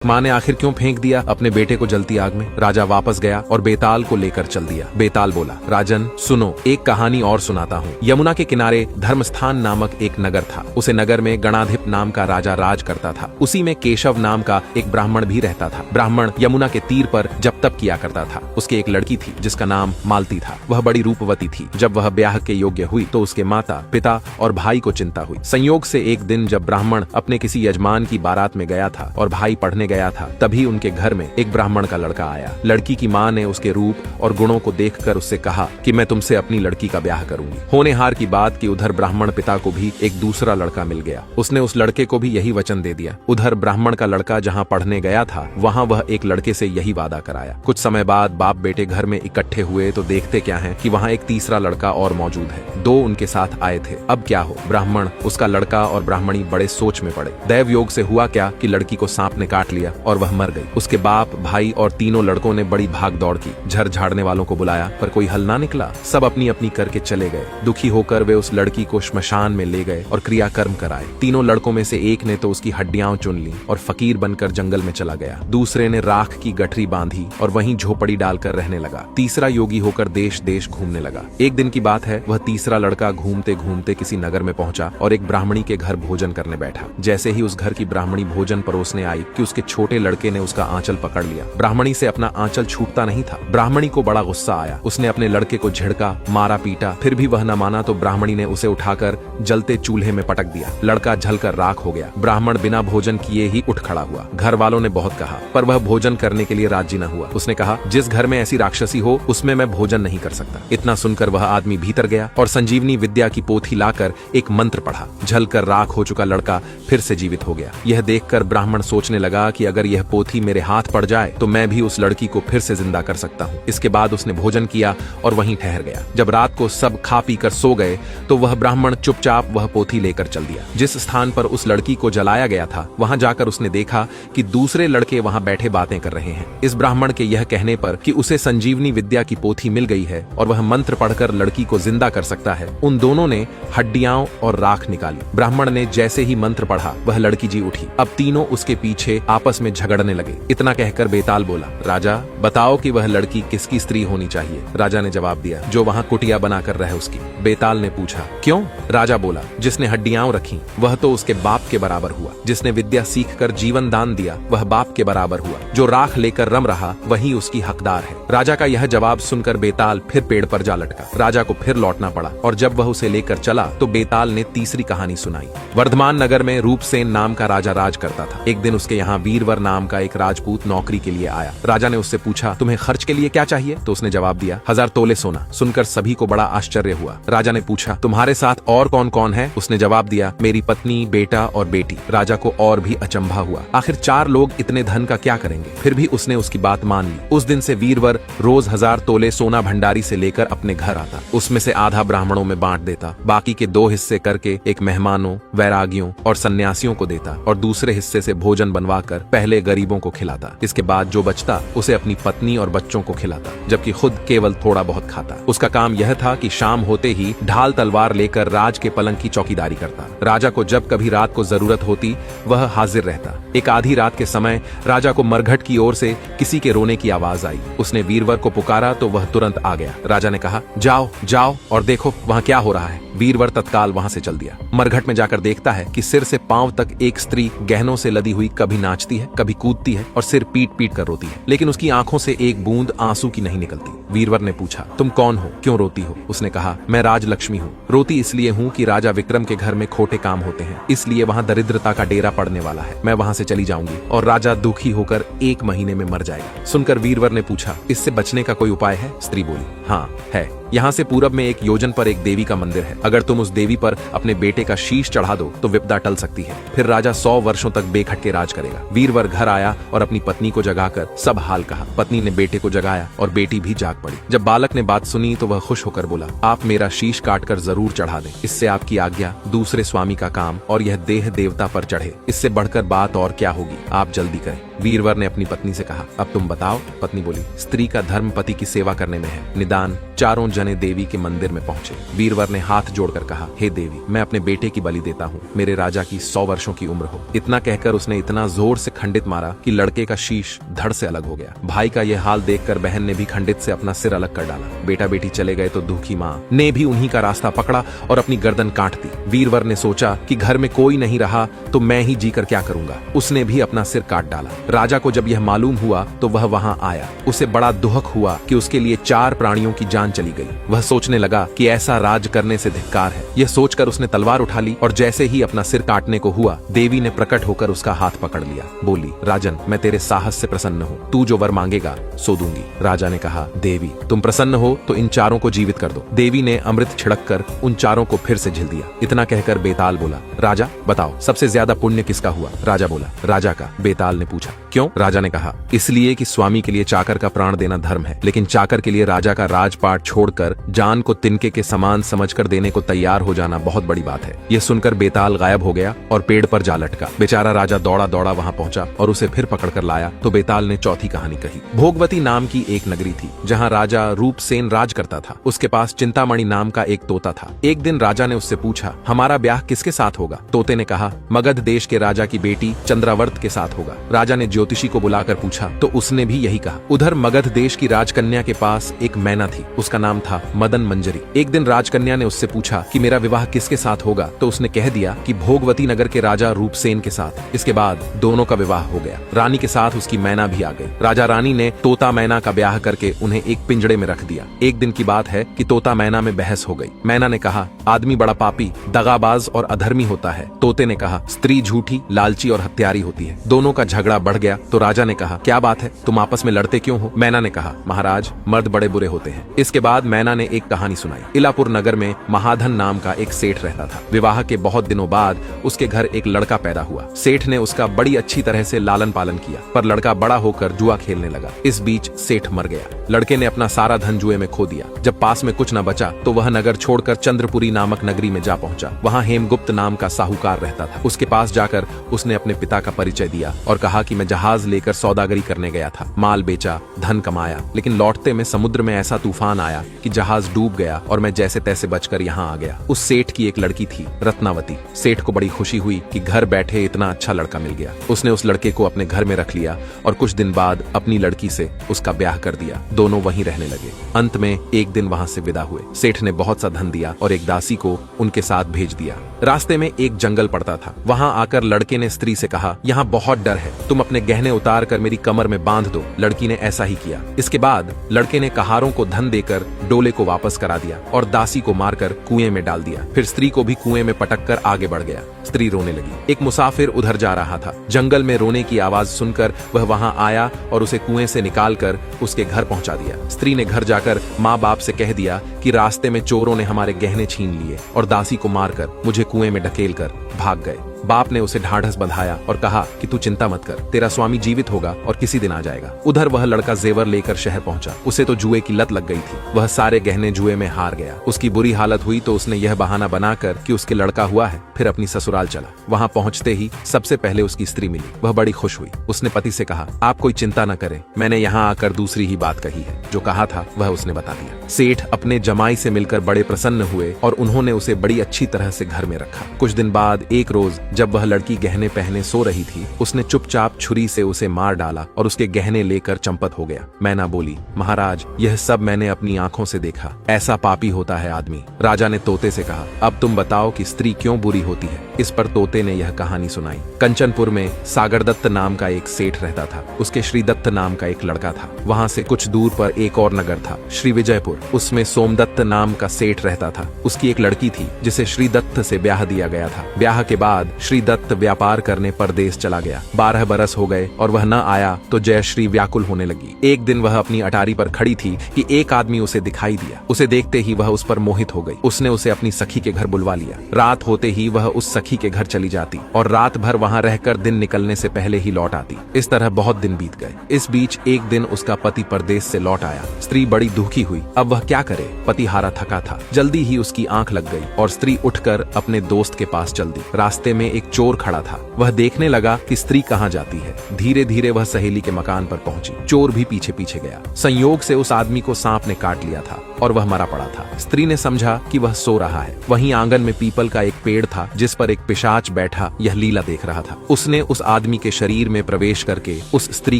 माँ ने आखिर क्यों फेंक दिया अपने बेटे को जलती आग में? राजा वापस गया और बेताल को लेकर चल दिया। बेताल बोला, राजन सुनो, एक कहानी और सुनाता हूँ। यमुना के किनारे धर्मस्थान नामक एक नगर था। उसे नगर में गणाधिप नाम का राजा राज करता था। उसी में केशव नाम का एक ब्राह्मण भी रहता था। ब्राह्मण यमुना के तीर पर जप तप किया करता था। उसकी एक लड़की थी जिसका नाम मालती था। वह बड़ी रूपवती थी। जब वह ब्याह के योग्य हुई तो उसके माता, पिता और भाई को चिंता हुई। संयोग से एक दिन जब ब्राह्मण अपने किसी यजमान की बारात में गया था और भाई पढ़ने गया था, तभी उनके घर में एक ब्राह्मण का लड़का आया। लड़की की माँ ने उसके रूप और गुणों को देखकर उससे कहा कि मैं तुमसे अपनी लड़की का ब्याह करूंगी। होनेहार की बात कि उधर ब्राह्मण पिता को भी एक दूसरा लड़का मिल गया। उसने उस लड़के को भी यही वचन दे दिया। उधर ब्राह्मण का लड़का जहाँ पढ़ने गया था वहाँ वह एक लड़के से यही वादा कराया। कुछ समय बाद बाप बेटे घर में इकट्ठे हुए तो देखते क्या है कि वहाँ एक तीसरा लड़का और मौजूद है। दो उनके साथ आए थे। अब क्या हो? ब्राह्मण, उसका लड़का और ब्राह्मणी बड़े सोच में पड़े। दैव योग से हुआ क्या कि लड़की को सांप ने काट लिया और वह मर गई। उसके बाप, भाई और तीनों लड़कों ने बड़ी भाग दौड़ की। झड़ झाड़ने वालों को बुलाया पर कोई हल ना निकला। सब अपनी अपनी करके चले गए। दुखी होकर वे उस लड़की को श्मशान में ले गए और क्रियाकर्म कराए। तीनों लड़कों में से एक ने तो उसकी हड्डियां चुन ली और फकीर बनकर जंगल में चला गया। दूसरे ने राख की गठरी बांधी और वहीं झोपड़ी डालकर रहने लगा। तीसरा योगी होकर देश देश घूमने लगा। एक दिन की बात है, वह तीसरा लड़का घूमते घूमते किसी नगर में पहुंचा और एक ब्राह्मणी के घर भोजन करने बैठा। जैसे ही उस घर की ब्राह्मणी भोजन परोसने आई कि उसके छोटे लड़के ने उसका आंचल पकड़ लिया। ब्राह्मणी से अपना आंचल छूटता नहीं था। ब्राह्मणी को बड़ा गुस्सा आया। उसने अपने लड़के को झिड़का, मारा, पीटा। फिर भी वह न माना तो ब्राह्मणी ने उसे उठाकर जलते चूल्हे में पटक दिया। लड़का जलकर राख हो गया। ब्राह्मण बिना भोजन किए ही उठ खड़ा हुआ। घर वालों ने बहुत कहा पर वह भोजन करने के लिए राजी न हुआ। उसने कहा, जिस घर में ऐसी राक्षसी हो उसमें मैं भोजन नहीं कर सकता। इतना सुनकर वह आदमी भीतर गया और संजीवनी विद्या की पोथी लाकर एक मंत्र पढ़ा। जलकर राख हो चुका लड़का फिर से जीवित हो गया। यह देखकर ब्राह्मण सोचने लगा कि अगर यह पोथी मेरे हाथ पड़ जाए तो मैं भी उस लड़की को फिर से जिंदा कर सकता हूँ। इसके बाद उसने भोजन किया और वहीं ठहर गया। जब रात को सब खा पी कर सो गए तो वह ब्राह्मण चुपचाप वह पोथी लेकर चल दिया। जिस स्थान पर उस लड़की को जलाया गया था वहां जाकर उसने देखा कि दूसरे लड़के वहां बैठे बातें कर रहे हैं। इस ब्राह्मण के यह कहने पर कि उसे संजीवनी विद्या की पोथी मिल गई है और वह मंत्र पढ़कर लड़की को जिंदा कर सकता है, उन दोनों ने हड्डियां और राख निकाली। ब्राह्मण ने जैसे ही मंत्र पढ़ा वह लड़की जी उठी। अब तीनों उसके पीछे आपस में झगड़ने लगे। इतना कहकर बेताल बोला, राजा बताओ कि वह लड़की किसकी स्त्री होनी चाहिए? राजा ने जवाब दिया, जो वहाँ कुटिया बनाकर रहे उसकी। बेताल ने पूछा, क्यों? राजा बोला, जिसने हड्डियां रखी वह तो उसके बाप के बराबर हुआ। जिसने विद्या सीखकर जीवन दान दिया वह बाप के बराबर हुआ। जो राख लेकर रम रहा वही उसकी हकदार है। राजा का यह जवाब सुनकर बेताल फिर पेड़ पर जा लटका। राजा को फिर लौटना पड़ा और जब वह उसे लेकर चला तो बेताल ने तीसरी कहानी सुनाई। वर्धमान नगर में रूपसेन नाम का राजा राज करता था। एक दिन उसके यहाँ वीरवर नाम का एक राजपूत नौकरी के लिए आया। राजा ने उससे पूछा, तुम्हें खर्च के लिए क्या चाहिए? तो उसने जवाब दिया, 1000 तोले सोना। सुनकर सभी को बड़ा आश्चर्य हुआ। राजा ने पूछा, तुम्हारे साथ और कौन कौन है? उसने जवाब दिया, मेरी पत्नी, बेटा और बेटी। राजा को और भी अचंभा हुआ। आखिर 4 लोग इतने धन का क्या करेंगे? फिर भी उसने उसकी बात मान ली। उस दिन से वीरवर रोज 1000 तोले सोना भंडारी से लेकर अपने घर आता। उसमें से आधा ब्राह्मणों में बांट देता, बाकी के 2 हिस्से करके एक मेहमानों, वैरागियों और सन्यासियों को देता और दूसरे हिस्से से भोजन बनवाकर पहले गरीबों को खिलाता। इसके बाद जो बचता उसे अपनी पत्नी और बच्चों को खिलाता, जबकि खुद केवल थोड़ा बहुत खाता। उसका काम यह था कि शाम होते ही ढाल तलवार लेकर राज के पलंग की चौकीदारी करता। राजा को जब कभी रात को जरूरत होती वह हाजिर रहता। एक आधी रात के समय राजा को मरघट की ओर से किसी के रोने की आवाज आई। उसने वीरवर को पुकारा तो वह तुरंत आ गया। राजा ने कहा, जाओ जाओ और देखो वहाँ क्या हो रहा है। वीरवर तत्काल वहाँ से चल दिया। मरघट में जाकर देखता है कि सिर से पांव तक एक स्त्री गहनों से लदी हुई कभी नाचती है, कभी कूदती है और सिर पीट पीट कर रोती है, लेकिन उसकी आंखों से एक बूंद आंसू की नहीं निकलती। वीरवर ने पूछा, तुम कौन हो? क्यों रोती हो? उसने कहा, मैं राजलक्ष्मी हूँ। रोती इसलिए हूँ कि राजा विक्रम के घर में खोटे काम होते हैं, इसलिए वहाँ दरिद्रता का डेरा पड़ने वाला है। मैं वहाँ से चली जाऊंगी और राजा दुखी होकर 1 महीने में मर जाएगा। सुनकर वीरवर ने पूछा, इससे बचने का कोई उपाय है? स्त्री बोली, हाँ है। यहाँ से पूरब में 1 योजन पर एक देवी का मंदिर है। अगर तुम उस देवी पर अपने बेटे का शीश चढ़ा दो तो विपदा टल सकती है। फिर राजा 100 वर्षों तक बेखटके राज करेगा। वीरवर घर आया और अपनी पत्नी को जगाकर सब हाल कहा। पत्नी ने बेटे को जगाया और बेटी भी जाग पड़ी। जब बालक ने बात सुनी तो वह खुश होकर बोला, आप मेरा शीश काटकर जरूर चढ़ा दें। इससे आपकी आज्ञा दूसरे स्वामी का काम और यह देह देवता पर चढ़े। इससे बढ़कर बात और क्या होगी, आप जल्दी करें। वीरवर ने अपनी पत्नी से कहा, अब तुम बताओ। पत्नी बोली, स्त्री का धर्म पति की सेवा करने में है। निदान चारों जने देवी के मंदिर में पहुंचे। वीरवर ने हाथ जोड़कर कहा, हे देवी, मैं अपने बेटे की बलि देता हूँ, मेरे राजा की 100 वर्षों की उम्र हो। इतना कहकर उसने इतना जोर से खंडित मारा कि लड़के का शीश धड़ से अलग हो गया। भाई का यह हाल देखकर बहन ने भी खंडित से अपना सिर अलग कर डाला। बेटा बेटी चले गए तो दुखी माँ ने भी उन्हीं का रास्ता पकड़ा और अपनी गर्दन काट दी। वीरवर ने सोचा कि घर में कोई नहीं रहा तो मैं ही जीकर क्या करूंगा। उसने भी अपना सिर काट डाला। राजा को जब यह मालूम हुआ तो वह वहां आया। उसे बड़ा दुख हुआ कि उसके लिए 4 प्राणियों की जान चली गई। वह सोचने लगा कि ऐसा राज करने से धिक्कार है। यह सोचकर उसने तलवार उठा ली और जैसे ही अपना सिर काटने को हुआ, देवी ने प्रकट होकर उसका हाथ पकड़ लिया। बोली, राजन, मैं तेरे साहस से प्रसन्न हूँ, तू जो वर मांगेगा सो दूंगी। राजा ने कहा, देवी, तुम प्रसन्न हो तो इन 4 को जीवित कर दो। देवी ने अमृत छिड़क कर उन 4 को फिर से झिल दिया। इतना कहकर बेताल बोला, राजा बताओ, सबसे ज्यादा पुण्य किसका हुआ? राजा बोला, राजा का। बेताल ने पूछा, क्यों? राजा ने कहा, इसलिए कि स्वामी के लिए चाकर का प्राण देना धर्म है, लेकिन चाकर के लिए राजा का राजपाट छोड़कर जान को तिनके के समान समझकर देने को तैयार हो जाना बहुत बड़ी बात है। यह सुनकर बेताल गायब हो गया और पेड़ पर जा लटका। बेचारा राजा दौड़ा दौड़ा वहां पहुंचा और उसे फिर पकड़कर लाया तो बेताल ने चौथी कहानी कही। भोगवती नाम की एक नगरी थी जहां राजा रूपसेन राज करता था। उसके पास चिंतामणि नाम का एक तोता था। एक दिन राजा ने उससे पूछा, हमारा ब्याह किसके साथ होगा? तोते ने कहा, मगध देश के राजा की बेटी चंद्रावर्त के साथ होगा। राजा ने ज्योतिषी को बुलाकर पूछा तो उसने भी यही कहा। उधर मगध देश की राजकन्या के पास एक मैना थी, उसका नाम था मदन मंजरी। एक दिन राजकन्या ने उससे पूछा कि मेरा विवाह किसके साथ होगा, तो उसने कह दिया कि भोगवती नगर के राजा रूपसेन के साथ। इसके बाद दोनों का विवाह हो गया। रानी के साथ उसकी मैना भी आ गई। राजा रानी ने तोता मैना का ब्याह करके उन्हें एक पिंजड़े में रख दिया। एक दिन की बात है कि तोता मैना में बहस हो गई। मैना ने कहा, आदमी बड़ा पापी, दगाबाज और अधर्मी होता है। तोते ने कहा, स्त्री झूठी, लालची और हत्यारी होती है। दोनों का झगड़ा बढ़ गया तो राजा ने कहा, क्या बात है, तुम आपस में लड़ते क्यों हो? मैना ने कहा, महाराज, मर्द बड़े बुरे होते हैं। इसके बाद मैना ने एक कहानी सुनाई। इलापुर नगर में महाधन नाम का एक सेठ रहता था। विवाह के बहुत दिनों बाद उसके घर एक लड़का पैदा हुआ। सेठ ने उसका बड़ी अच्छी तरह से लालन पालन किया, पर लड़का बड़ा होकर जुआ खेलने लगा। इस बीच सेठ मर गया। लड़के ने अपना सारा धन जुए में खो दिया। जब पास में कुछ न बचा तो वह नगर छोड़कर चंद्रपुरी नामक नगरी में जा पहुंचा। वहां हेमगुप्त नाम का साहूकार रहता था। उसके पास जाकर उसने अपने पिता का परिचय दिया और कहा कि मैं जहाज लेकर सौदागरी करने गया था, माल बेचा, धन कमाया, लेकिन लौटते में समुद्र में ऐसा तूफान आया कि जहाज डूब गया और मैं जैसे तैसे बचकर यहाँ आ गया। उस सेठ की एक लड़की थी, रत्नावती। सेठ को बड़ी खुशी हुई कि घर बैठे इतना अच्छा लड़का मिल गया। उसने उस लड़के को अपने घर में रख लिया और कुछ दिन बाद अपनी लड़की से उसका ब्याह कर दिया। दोनों वहीं रहने लगे। अंत में एक दिन वहां से विदा हुए। सेठ ने बहुत सा धन दिया और एक दासी को उनके साथ भेज दिया। रास्ते में एक जंगल पड़ता था। वहां आकर लड़के ने स्त्री से कहा, यहाँ बहुत डर है, तुम अपने गहने उतार कर मेरी कमर में बांध दो। लड़की ने ऐसा ही किया। इसके बाद लड़के ने कहारों को धन देकर डोले को वापस करा दिया और दासी को मारकर कुएं में डाल दिया। फिर स्त्री को भी कुएं में पटक कर आगे बढ़ गया। स्त्री रोने लगी। एक मुसाफिर उधर जा रहा था। जंगल में रोने की आवाज सुनकर वह वहां आया और उसे कुएं से निकालकर उसके घर पहुंचा दिया। स्त्री ने घर जाकर माँ बाप से कह दिया कि रास्ते में चोरों ने हमारे गहने छीन लिए और दासी को मारकर मुझे कुएं में ढकेल कर भाग गए। बाप ने उसे ढाढ़स बंधाया और कहा कि तू चिंता मत कर, तेरा स्वामी जीवित होगा और किसी दिन आ जाएगा। उधर वह लड़का जेवर लेकर शहर पहुंचा। उसे तो जुए की लत लग गई थी। वह सारे गहने जुए में हार गया। उसकी बुरी हालत हुई तो उसने यह बहाना बनाकर कि उसके लड़का हुआ है, फिर अपनी ससुराल चला। वहां पहुंचते ही सबसे पहले उसकी स्त्री मिली। वह बड़ी खुश हुई। उसने पति से कहा, आप कोई चिंता न करें, मैंने यहाँ आकर दूसरी ही बात कही है। जो कहा था वह उसने बता दिया। सेठ अपने जमाई से मिलकर बड़े प्रसन्न हुए और उन्होंने उसे बड़ी अच्छी तरह से घर में रखा। कुछ दिन बाद एक रोज जब वह लड़की गहने पहने सो रही थी, उसने चुपचाप छुरी से उसे मार डाला और उसके गहने लेकर चंपत हो गया। मैना बोली, महाराज, यह सब मैंने अपनी आंखों से देखा। ऐसा पापी होता है आदमी। राजा ने तोते से कहा, अब तुम बताओ कि स्त्री क्यों बुरी होती है। इस पर तोते ने यह कहानी सुनाई। कंचनपुर में सागरदत्त नाम का एक सेठ रहता था। उसके श्रीदत्त नाम का एक लड़का था। वहां से कुछ दूर पर एक और नगर था, श्री विजयपुर। उसमें सोमदत्त नाम का सेठ रहता था। उसकी एक लड़की थी जिसे श्रीदत्त से ब्याह दिया गया था। ब्याह के बाद श्रीदत्त व्यापार करने परदेश चला गया। 12 बरस हो गए और वह न आया तो जयश्री व्याकुल होने लगी। एक दिन वह अपनी अटारी पर खड़ी थी कि एक आदमी उसे दिखाई दिया। उसे देखते ही वह उस पर मोहित हो गई। उसने उसे अपनी सखी के घर बुलवा लिया। रात होते ही वह उस सखी के घर चली जाती और रात भर वहां रहकर दिन निकलने से पहले ही लौट आती। इस तरह बहुत दिन बीत गए। इस बीच एक दिन उसका पति परदेश से लौट आया। स्त्री बड़ी दुखी हुई। अब वह क्या करे? पति हारा थका था। जल्दी ही उसकी आंख लग गई और स्त्री उठकर अपने दोस्त के पास चल दी। रास्ते में एक चोर खड़ा था। वह देखने लगा कि स्त्री कहाँ जाती है। धीरे धीरे वह सहेली के मकान पर पहुंची। चोर भी पीछे पीछे गया। संयोग से उस आदमी को सांप ने काट लिया था और वह मरा पड़ा था। स्त्री ने समझा कि वह सो रहा है। वहीं आंगन में पीपल का एक पेड़ था जिस पर एक पिशाच बैठा यह लीला देख रहा था। उसने उस आदमी के शरीर में प्रवेश करके उस स्त्री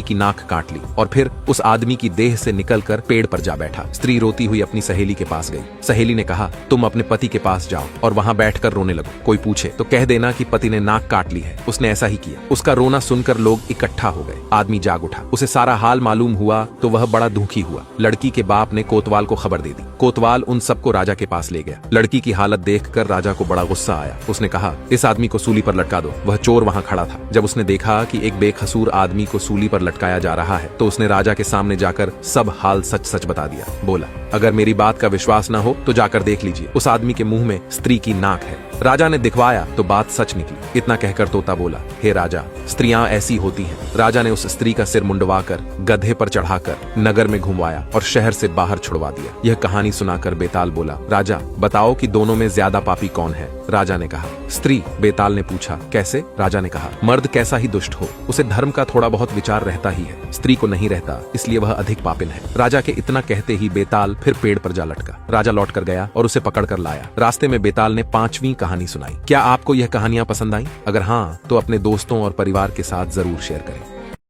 की नाक काट ली और फिर उस आदमी की देह से निकलकर पेड़ पर जा बैठा। स्त्री रोती हुई अपनी सहेली के पास गई। सहेली ने कहा, तुम अपने पति के पास जाओ और वहां बैठकर रोने लगो। कोई पूछे तो कह देना कि पति ने नाक काट ली है। उसने ऐसा ही किया। उसका रोना सुनकर लोग इकट्ठा हो गए। आदमी जाग उठा। उसे सारा हाल मालूम हुआ तो वह बड़ा दुखी हुआ। लड़की के बाप ने कोतवाल को खबर दे दी। कोतवाल उन सबको राजा के पास ले गया। लड़की की हालत देखकर राजा को बड़ा गुस्सा आया। उसने कहा, इस आदमी को सूली पर लटका दो। वह चोर वहां खड़ा था। जब उसने देखा कि एक बेकसूर आदमी को सूली पर लटकाया जा रहा है तो उसने राजा के सामने जाकर सब हाल सच सच बता दिया। बोला, अगर मेरी बात का विश्वास न हो तो जाकर देख लीजिए, उस आदमी के मुंह में स्त्री की नाक है। राजा ने दिखवाया तो बात सच निकली। इतना कहकर तोता बोला, हे राजा, स्त्रियां ऐसी होती हैं। राजा ने उस स्त्री का सिर मुंडवाकर गधे पर चढ़ाकर नगर में घुमवाया और शहर से बाहर छुड़वा दिया। यह कहानी सुनाकर बेताल बोला, राजा बताओ कि दोनों में ज्यादा पापी कौन है? राजा ने कहा, स्त्री। बेताल ने पूछा, कैसे? राजा ने कहा, मर्द कैसा ही दुष्ट हो, उसे धर्म का थोड़ा बहुत विचार रहता ही है, स्त्री को नहीं रहता, इसलिए वह अधिक पापिन है। राजा के इतना कहते ही बेताल फिर पेड़ पर जा लटका। राजा लौट कर गया और उसे पकड़ कर लाया। रास्ते में बेताल ने 5वीं कहानी सुनाई। क्या आपको यह कहानियां पसंद आई? अगर हाँ तो अपने दोस्तों और परिवार के साथ जरूर शेयर करें।